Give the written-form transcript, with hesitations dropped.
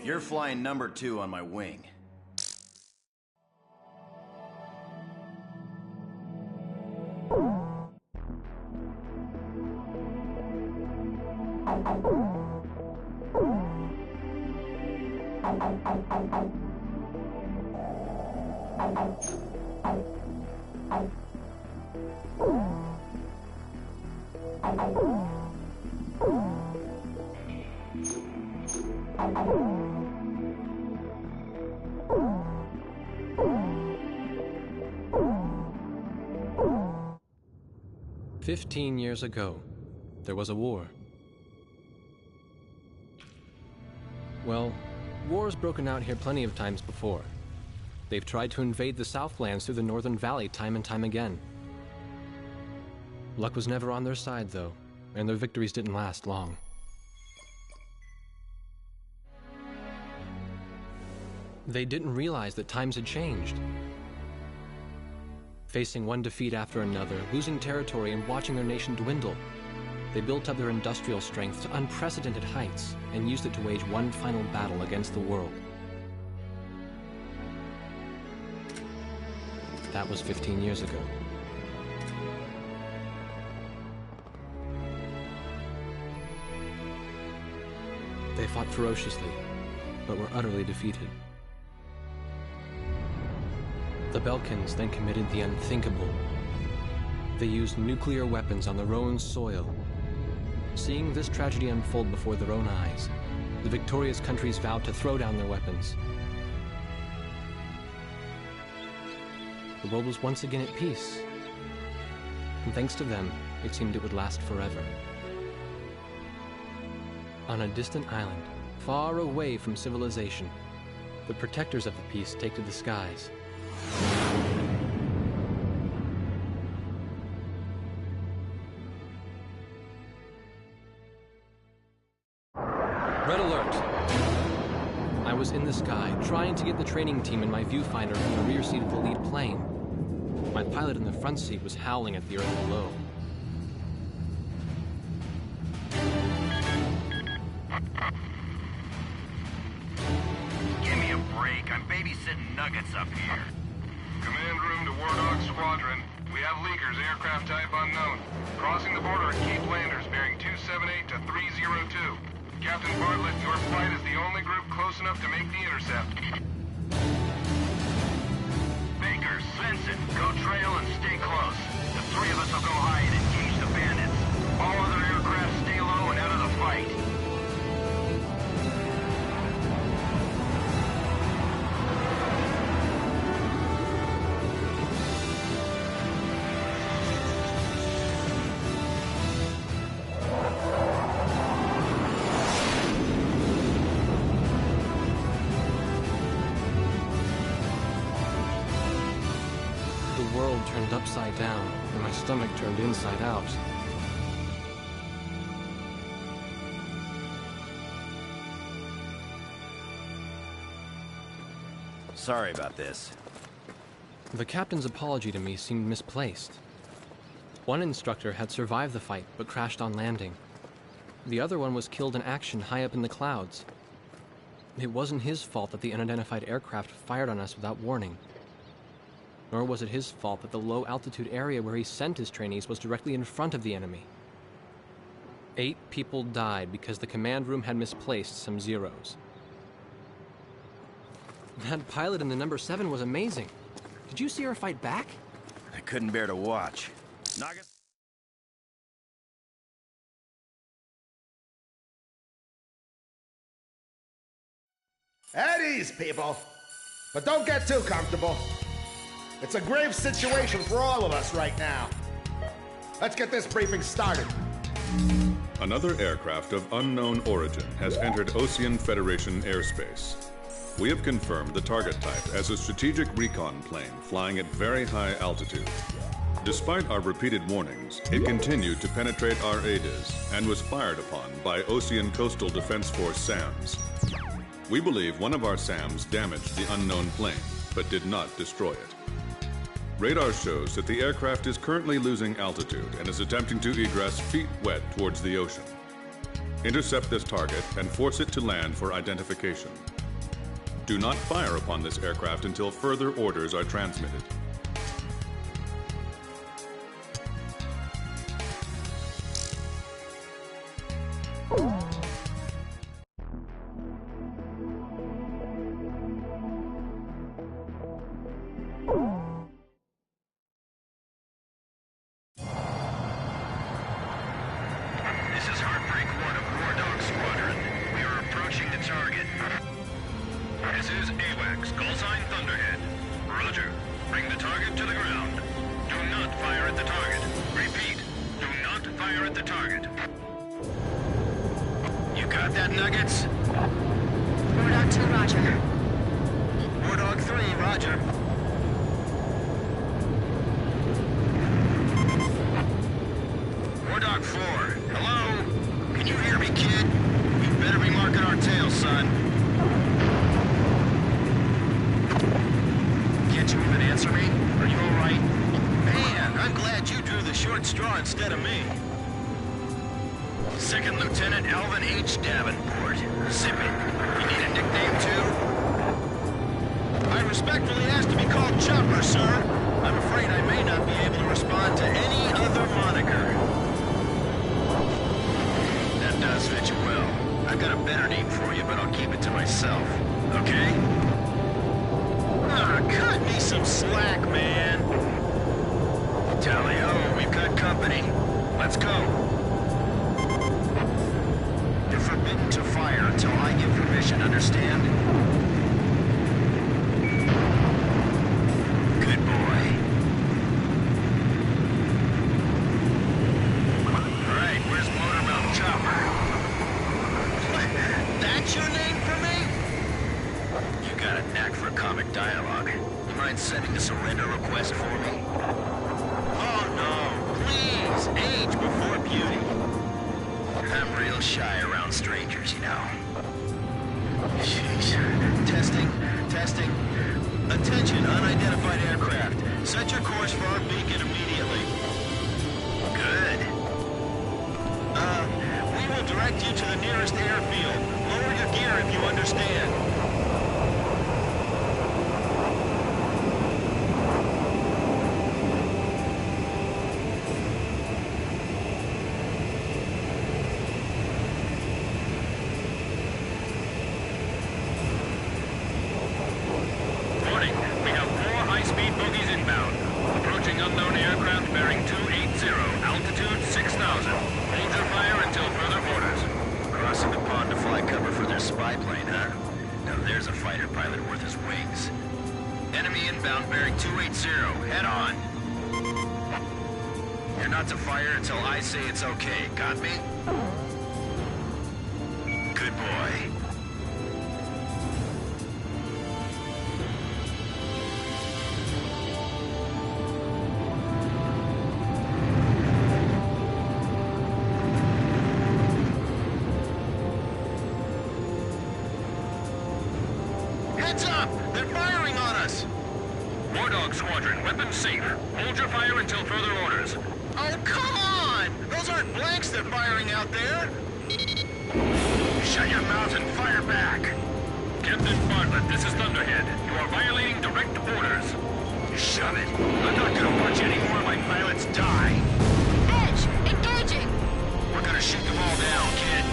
You're flying number 2 on my wing. "15 years ago, there was a war. Well, war's broken out here plenty of times before. They've tried to invade the Southlands through the Northern Valley time and time again. Luck was never on their side, though, and their victories didn't last long. They didn't realize that times had changed. Facing one defeat after another, losing territory and watching their nation dwindle, they built up their industrial strength to unprecedented heights and used it to wage one final battle against the world. That was 15 years ago. They fought ferociously, but were utterly defeated. The Belkans then committed the unthinkable. They used nuclear weapons on their own soil. Seeing this tragedy unfold before their own eyes, the victorious countries vowed to throw down their weapons. The world was once again at peace, and thanks to them, it seemed it would last forever. On a distant island, far away from civilization, the protectors of the peace take to the skies. Red alert! I was in the sky, trying to get the training team in my viewfinder from the rear seat of the lead plane. My pilot in the front seat was howling at the earth below. Give me a break. I'm babysitting nuggets up here. Command room to War Dog Squadron. We have leakers, aircraft type unknown. Crossing the border at Cape Landers, bearing 278 to 302. Captain Bartlett, your flight is the only group close enough to make the intercept. Baker, sense it. Go trail and stay close. The 3 of us will go high and engage the bandits. All other aircraft stay low and out of the fight. The world turned upside down, and my stomach turned inside out. Sorry about this. The captain's apology to me seemed misplaced. One instructor had survived the fight, but crashed on landing. The other one was killed in action high up in the clouds. It wasn't his fault that the unidentified aircraft fired on us without warning. Nor was it his fault that the low-altitude area where he sent his trainees was directly in front of the enemy. 8 people died because the command room had misplaced some zeros. That pilot in the number 7 was amazing. Did you see her fight back? I couldn't bear to watch. Naga... At ease, people. But don't get too comfortable. It's a grave situation for all of us right now. Let's get this briefing started. Another aircraft of unknown origin has entered Ocean Federation airspace. We have confirmed the target type as a strategic recon plane flying at very high altitude. Despite our repeated warnings, it continued to penetrate our ADIS and was fired upon by Ocean Coastal Defense Force SAMs. We believe one of our SAMs damaged the unknown plane, but did not destroy it. Radar shows that the aircraft is currently losing altitude and is attempting to egress feet wet towards the ocean. Intercept this target and force it to land for identification. Do not fire upon this aircraft until further orders are transmitted. This is Heartbreak 1 of War Dog Squadron. We are approaching the target. This is AWACS, call sign Thunderhead. Roger. Bring the target to the ground. Do not fire at the target. Repeat, do not fire at the target. You got that, Nuggets? War Dog 2, roger. War Dog 3, roger. War Dog 4, hello? Can you hear me, kid? You better be marking our tail, son. Can't you even answer me? Are you all right? Man, I'm glad you drew the short straw instead of me. Second Lieutenant Alvin H. Davenport. Zip it. You need a nickname, too? I respectfully ask to be called Chopper, sir. I'm afraid I may not be able to respond to any other moniker. That does fit you well. I've got a better name for you, but I'll keep it to myself. Okay? Ah, cut me some slack, man. Tally-ho, we've got company. Let's go. You're forbidden to fire until I give permission, understand? Good boy. All right, where's Motormount Chopper? That's your name for me? You got a knack for comic dialogue. You mind sending a surrender request for me? Oh no, please, age before beauty. I'm real shy around strangers, you know. Jeez. Testing. Attention, unidentified aircraft. Set your course for our beacon immediately. Good. We will direct you to the nearest airfield. Lower your gear if you understand. Warning, we have 4 high-speed bogies inbound. Approaching unknown aircraft bearing 280, altitude 6,000. Hold your fire until further orders. Crossing the pond to fly cover for their spy plane, huh? Now there's a fighter pilot worth his wings. Enemy inbound bearing 280. Head on. You're not to fire until I say it's okay. Got me? Good boy. Heads up! They're firing on us! War Dog Squadron, weapons safe. Hold your fire until further orders. Oh, come on! Those aren't blanks they're firing out there! Shut your mouth and fire back! Captain Bartlett, this is Thunderhead. You are violating direct orders. Shut it! I'm not gonna watch any more of my pilots die! Edge! Engaging! We're gonna shoot them all down, kid.